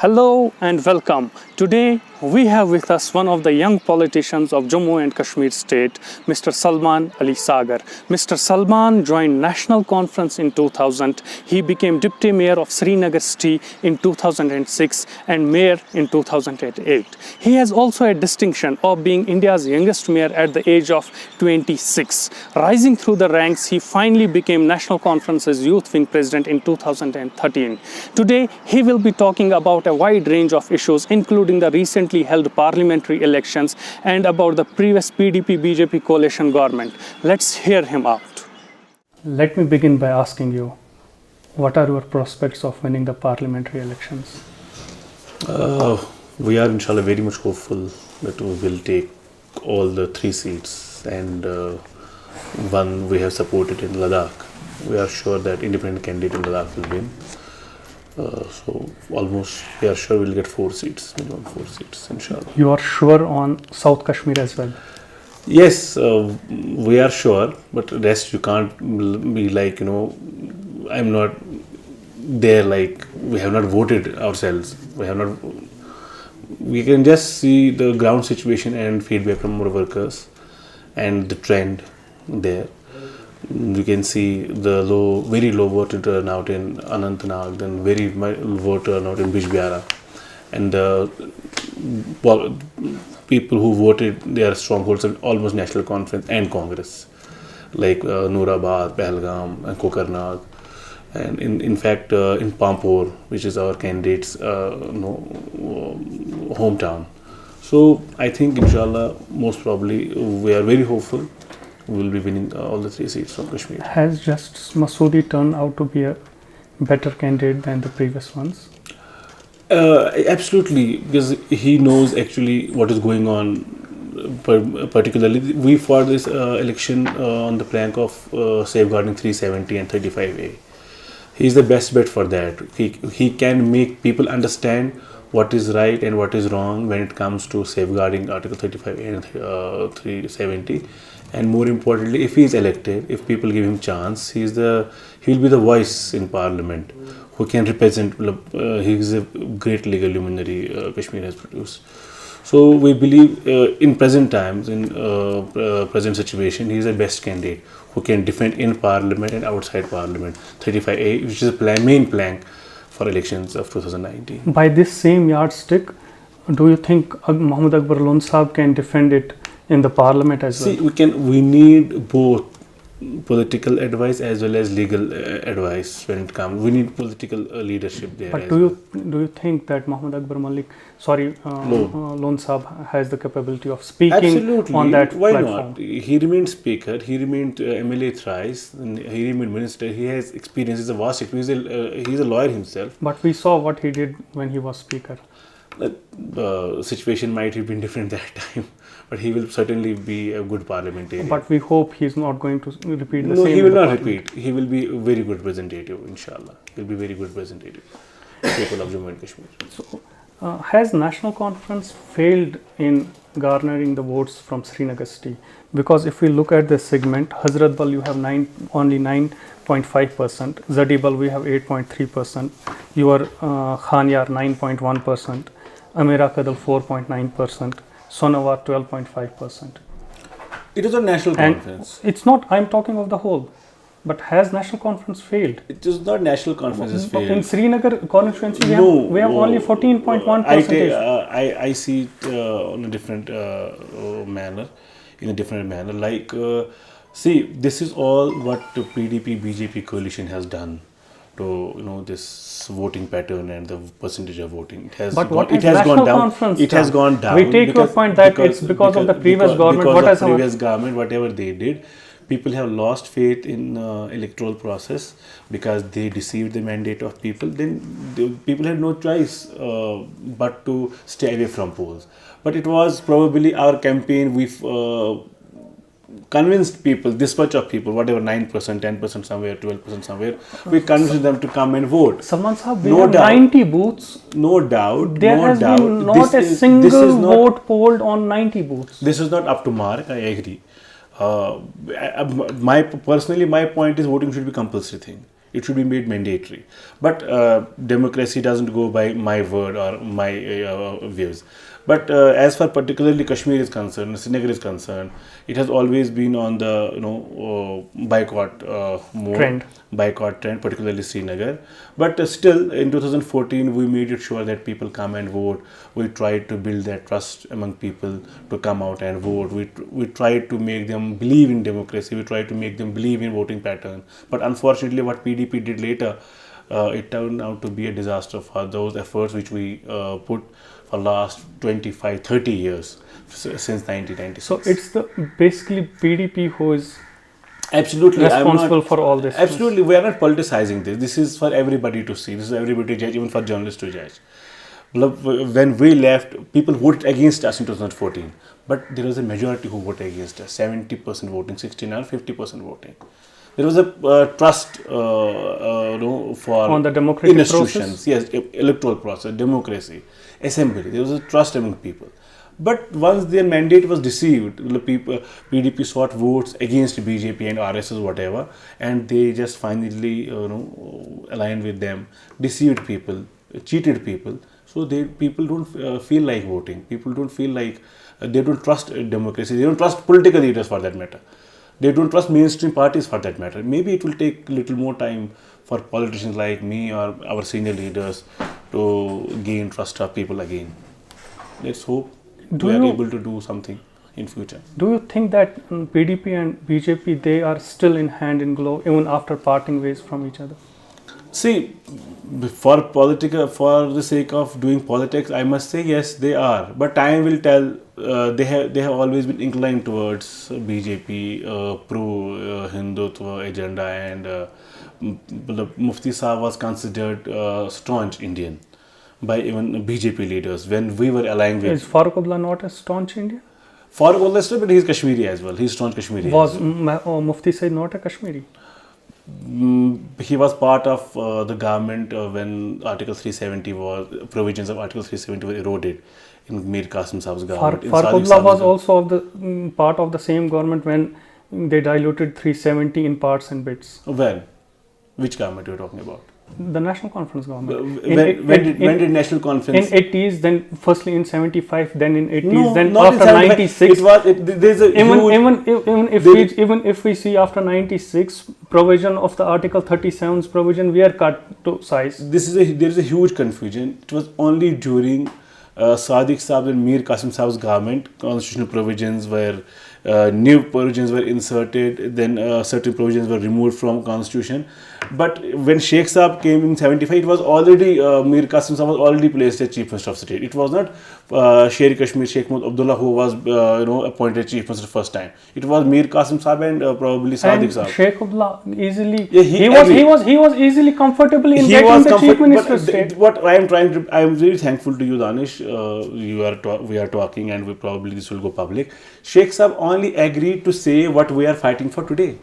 Hello and welcome. Today we have with us one of the young politicians of Jammu and Kashmir state, Mr. Salman Ali Sagar. Mr. Salman joined National Conference in 2000. He became Deputy Mayor of Srinagar city in 2006 and Mayor in 2008. He has also a distinction of being India's youngest mayor at the age of 26. Rising through the ranks, he finally became National Conference's Youth Wing President in 2013. Today he will be talking about a wide range of issues, including the recently held parliamentary elections and about the previous PDP-BJP coalition government. Let's hear him out. Let me begin by asking you, what are your prospects of winning the parliamentary elections? We are inshallah very much hopeful that we will take all the 3 seats, and one we have supported in Ladakh. We are sure that independent candidate in Ladakh will win. So almost we are sure we'll get 4 seats, minimum 4 seats, inshallah. You are sure on South Kashmir as well? Yes, we are sure, but rest you can't be like, I'm not there, like we have not voted ourselves. We can just see the ground situation and feedback from our workers and the trend there. You can see the very low voter turnout in Anantnag, then very low turnout in Bijbihara, and the people who voted, they are strongholds of almost National Conference and Congress, like Noorabad, Pahalgam, and Kokarnag, and in fact in Pampur, which is our candidate's hometown. So I think inshallah, most probably we are very hopeful we will be winning all the 3 seats from Kashmir. Has Justice Masoodi turned out to be a better candidate than the previous ones? Absolutely, because he knows actually what is going on. Particularly, we fought this election on the plank of safeguarding 370 and 35A. He is the best bet for that. He can make people understand what is right and what is wrong when it comes to safeguarding Article 35A and 370. And more importantly, if he is elected, if people give him chance, he will be the voice in Parliament who can represent. He is a great legal luminary Kashmir has produced. So we believe in present times, in present situation, he is the best candidate who can defend in Parliament and outside Parliament 35A, which is a main plank for elections of 2019. By this same yardstick, do you think Mohammed Akbar Lon Sahab can defend it in the Parliament as well? See, we need both political advice as well as legal advice when it comes. We need political leadership there. But do you think that Mohammed Akbar Lon Sahab has the capability of speaking Absolutely. On that Why platform? not? He remained speaker, he remained MLA thrice, and he remained minister. He has experience, he's a vast experience, he's a lawyer himself. But we saw what he did when he was speaker. The situation might have been different that time, but he will certainly be a good parliamentarian. But we hope he's not going to repeat the same. No, he will not repeat. He will be a very good representative, inshallah. He will be very good representative people of Jammu and Kashmir. So, has National Conference failed in garnering the votes from Srinagar city? Because if we look at this segment, Hazratbal you have only 9.5%, Zadibal we have 8.3%, your Khanyar 9.1%, Amira Kadal 4.9%, Sonawar 12.5%. It is a national conference. And it's not, I'm talking of the whole. But has National Conference failed? It is not national conference has failed. In Srinagar constituency, we have only 14.1%. I see it on a different manner, in a different manner. Like, see, this is all what the PDP-BJP coalition has done to this voting pattern and the percentage of voting. It has gone down. It has gone down. We take your point that it's because of the previous government. Whatever they did, people have lost faith in electoral process because they deceived the mandate of people. Then people had no choice but to stay away from polls. But it was probably our campaign. We've convinced people, this much of people, whatever 9%, 10% somewhere, 12% somewhere, we convinced them to come and vote. Salman Sahab, we have 90 booths. No doubt. There has been not a single vote polled on 90 booths. This is not up to mark, I agree. My point is voting should be compulsory thing. It should be made mandatory. But democracy doesn't go by my word or my views. But as far particularly Kashmir is concerned, Srinagar is concerned, it has always been on the boycott mode, boycott trend, particularly Srinagar. But still, in 2014, we made it sure that people come and vote. We tried to build that trust among people to come out and vote. We tried to make them believe in democracy. We tried to make them believe in voting pattern. But unfortunately, what PDP did later, it turned out to be a disaster for those efforts which we put for last 25, 30 years since 1996. So it's basically PDP who is absolutely responsible for all this. Absolutely, we are not politicizing this. This is for everybody to see. This is everybody to judge, even for journalists to judge. When we left, people voted against us in 2014, but there was a majority who voted against us. 70% voting, 69 or 50% voting. There was a trust, for on the democratic institutions. process. Yes, electoral process, democracy, assembly. There was a trust among people. But once their mandate was deceived, PDP sought votes against BJP and RSS, whatever, and they just finally, aligned with them, deceived people, cheated people. So people don't feel like voting. People don't feel like they don't trust democracy. They don't trust political leaders for that matter. They don't trust mainstream parties for that matter. Maybe it will take a little more time for politicians like me or our senior leaders to gain trust of people again. Let's hope we are able to do something in future. Do you think that PDP and BJP, they are still in hand in glove even after parting ways from each other? See, for the sake of doing politics, I must say yes, they are. But time will tell. They have always been inclined towards BJP, pro-Hindutva agenda, and Mufti Saab was considered staunch Indian by even BJP leaders when we were aligned with. Is Farooq Abdullah not a staunch Indian? Farooq Abdullah is, but he's Kashmiri as well. He's staunch Kashmiri. Was Mufti Said not a Kashmiri? He was part of the government when Article 370 provisions of Article 370 were eroded in Mir Qasim Saab's government. Farooq Abdullah was also of the part of the same government when they diluted 370 in parts and bits. When? Which government you are talking about? The National Conference government. When did National Conference? In 80s, then firstly in 75, then in 80s, No, then not after in 75. 96. There's a huge, Even if we see after 96 provision of the Article 37's provision, we are cut to size. there is a huge confusion. It was only during Sadiq Saab and Mir Qasim Saab's government, constitutional provisions were new provisions were inserted, then certain provisions were removed from constitution. But when Sheikh Saab came in 75, it was already Mir Qasim Saab was already placed as Chief Minister of State. It was not Sher Kashmir Sheikh Mahmood Abdullah who was appointed Chief Minister first time. It was Mir Qasim Saab and probably Sadiq Saab. Sheikh Abdullah easily he Yeah, was easily comfortable in getting the Chief Minister's state. What I am I am very thankful to you, Danish. We are talking, and this will go public. Sheikh Saab only agreed to say what we are fighting for today.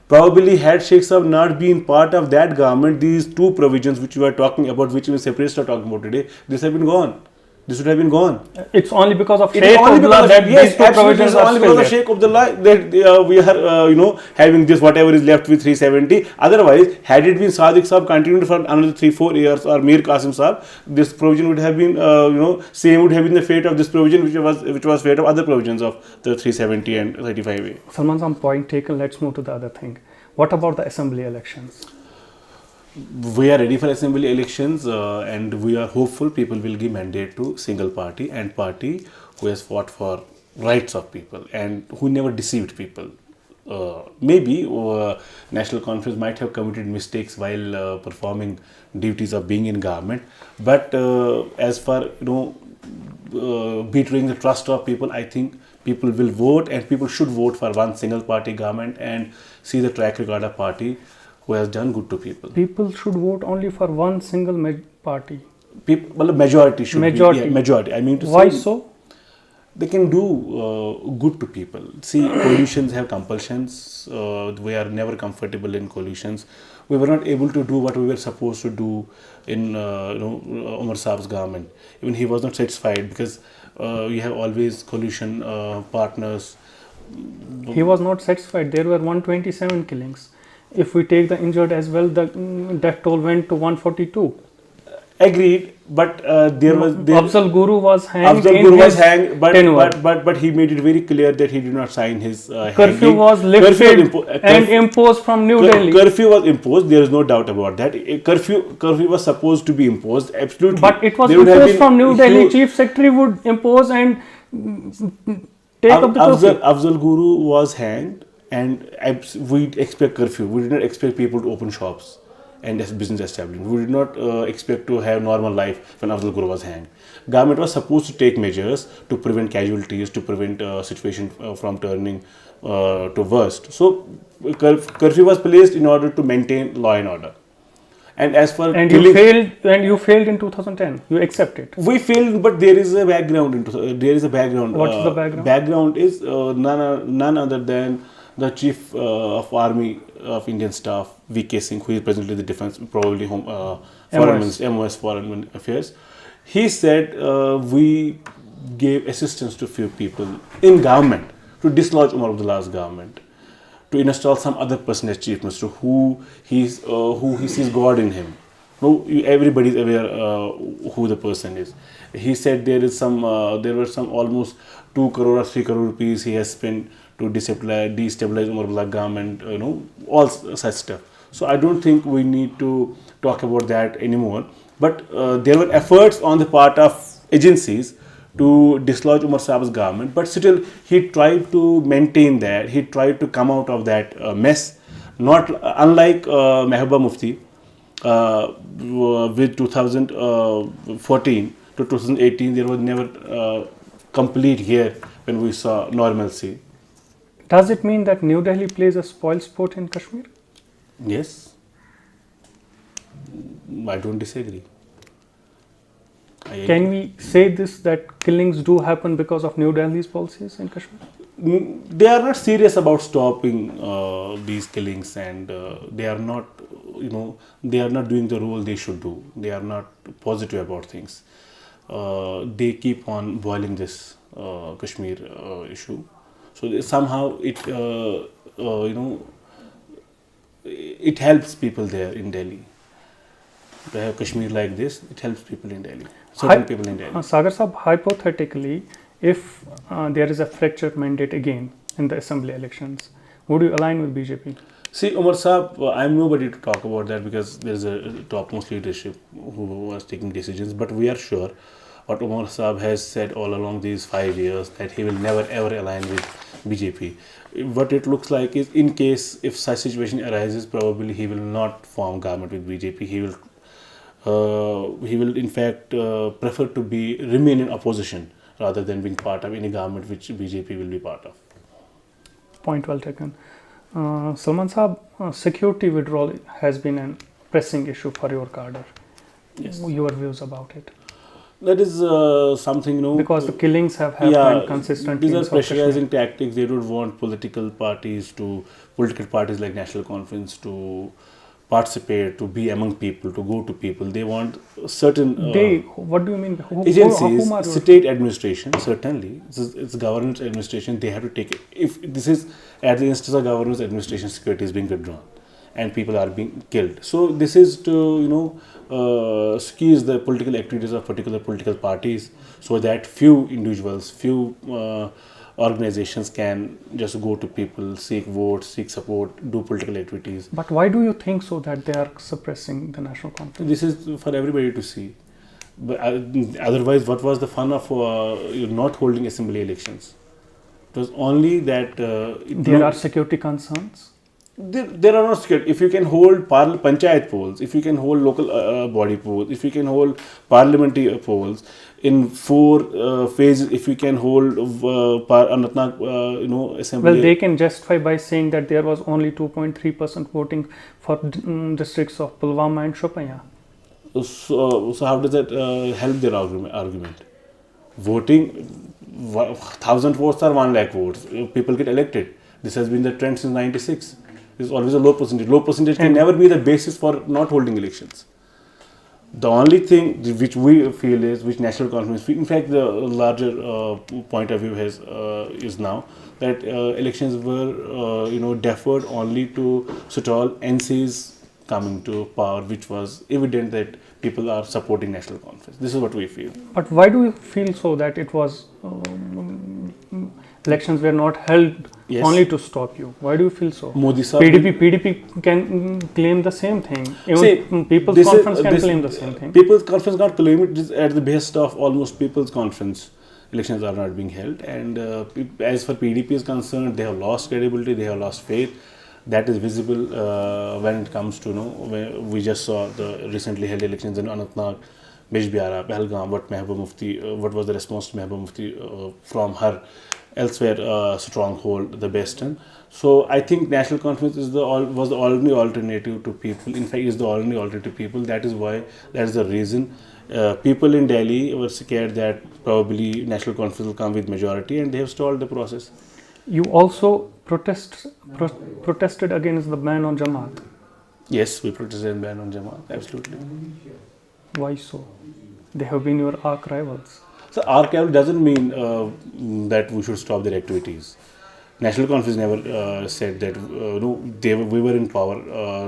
Probably had Sheikh Saab not been part of that government, these two provisions which you are talking about, which we separatists are talking about today, this have been gone. This would have been gone. It's only because of Sheikh Abdullah that these two provisions are still there. Sheikh Abdullah that we are having this whatever is left with 370. Otherwise, had it been Sadiq Saab continued for another 3-4 years or Mir Qasim Saab, this provision would have been same would have been the fate of this provision which was fate of other provisions of the 370 and 35A. Salman, some point taken. Let's move to the other thing. What about the assembly elections? We are ready for assembly elections and we are hopeful people will give mandate to single party and party who has fought for rights of people and who never deceived people. Maybe National Conference might have committed mistakes while performing duties of being in government, but as far betraying the trust of people, I think people will vote and people should vote for one single party government and see the track record of party who has done good to people. People should vote only for one single party. Majority should be. Yeah, majority. I mean to say. Why so? They can do good to people. See, coalitions have compulsions. We are never comfortable in coalitions. We were not able to do what we were supposed to do in Umar Saab's government. Even he was not satisfied because you have always coalition partners. He was not satisfied. There were 127 killings. if we take the injured as well, the death toll went to 142. Agreed, but Afzal Guru was hanged. Afzal in Guru was his hanged, tenure. but he made it very clear that he did not sign his Curfew hanging. was lifted and imposed from New Delhi. Curfew was imposed. There is no doubt about that. Curfew was supposed to be imposed. Absolutely, But it was There would have imposed been from New Delhi. huge- Chief Secretary would impose and take up the curfew. Afzal Guru was hanged, and we expect curfew. We did not expect people to open shops and as business establishment. We did not expect to have normal life when Afzal Guru was hanged. Government was supposed to take measures to prevent casualties, to prevent situation from turning to worst. So curfew was placed in order to maintain law and order. And as for And you failed in 2010. You accept it. we failed, but there is a background. There is a background. What is the background? Background is none other than the Chief of Army of Indian Staff, V.K. Singh, who is presently the Defense, probably Foreign Minister, MOS Foreign Affairs. He said we gave assistance to few people in government to dislodge Umar Abdullah's government, to install some other person as chief minister who he sees God in him. No, everybody is aware who the person is. He said there were some almost 2 crore or 3 crore rupees he has spent to destabilize Umar Abdullah government. All such stuff. So I don't think we need to talk about that anymore. But there were efforts on the part of agencies to dislodge Umar Saab's government, but still he tried to maintain that. He tried to come out of that mess. Not unlike Mehbooba Mufti with 2014 to 2018, there was never complete year when we saw normalcy. Does it mean that New Delhi plays a spoil sport in Kashmir? Yes, I don't disagree. Can we say this, that killings do happen because of New Delhi's policies in Kashmir? They are not serious about stopping these killings, and they are not, they are not doing the role they should do. They are not positive about things. They keep on boiling this Kashmir issue. So somehow it helps people there in Delhi. To have Kashmir like this, it helps people in Delhi. Certain people in Delhi. Sagar Sahab, hypothetically, if there is a fractured mandate again in the assembly elections, would you align with BJP? See, Umar Saab, I'm nobody to talk about that because there's a topmost leadership who was taking decisions. But we are sure what Umar Saab has said all along these 5 years, that he will never ever align with BJP. What it looks like is, in case if such situation arises, probably he will not form government with BJP. He will in fact prefer to remain in opposition rather than being part of any government which BJP will be part of. Point well taken. Salman Sahab, security withdrawal has been a pressing issue for your cadre. Yes. Your views about it? That is something, because the killings have happened consistently. These are pressurizing tactics. They don't want political parties like National Conference to participate, to be among people, to go to people. They want certain what do you mean? Agencies, state administration, certainly it's government administration. They have to take it. If this is at the instance of government administration, security is being withdrawn and people are being killed. So this is to squeeze the political activities of particular political parties, so that few individuals, few organizations can just go to people, seek votes, seek support, do political activities. But why do you think so that they are suppressing the National Conference? This is for everybody to see. But otherwise, what was the fun of not holding assembly elections? It was only that there are security concerns. There are no security. If you can hold panchayat polls, if you can hold local body polls, if you can hold parliamentary polls in 4 phases, if you can hold assembly. Well, they can justify by saying that there was only 2.3% voting for districts of Pulwama and Shopaya. So how does that help their argument? Voting, 1,000 votes are 1 lakh votes. People get elected. This has been the trend since '96. There's always a low percentage. Low percentage can never be the basis for not holding elections. The only thing which we feel is, which National Conference, in fact the larger point of view is now, that elections were deferred only to stall NC's coming to power, which was evident that people are supporting national conference. This is what we feel. But why do you feel so that it was elections were not held Yes. only to stop you? Why do you feel so? Modi sir, PDP can claim the same thing. Even See, People's this is- Conference can this- claim the same thing. People's Conference got claimed it is at the best of almost People's Conference. Elections are not being held, and as for PDP is concerned, they have lost credibility, they have lost faith. That is visible when it comes to when we just saw the recently held elections in Anantnag, Bijbihara, Pahalgam. What was the response to Mehbooba Mufti from her elsewhere stronghold, the Western. So I think national conference was the only alternative to people. In fact, is the only alternative to people. That is the reason people in Delhi were scared that probably national conference will come with majority, and they have stalled the process. You also protested against the ban on Jamaat. Yes, we protested and ban on Jamaat. Absolutely. Why so? They have been your arch rivals. So archive doesn't mean that we should stop their activities. National Conference never said that. We were in power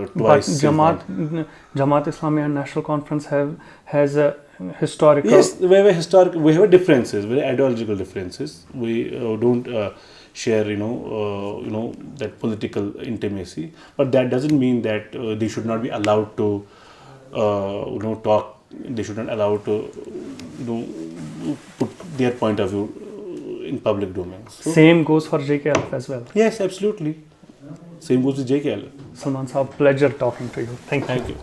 twice. But Jamaat Islami and National Conference has a historical. Yes, we have differences, very ideological differences. We don't share, that political intimacy. But that doesn't mean that they should not be allowed to, talk. They should not allow to, put their point of view in public domains. So, Same goes for JKLF as well. yes, absolutely. Same goes to JKL. Salman Saab, pleasure talking to you. Thank you. Thank you.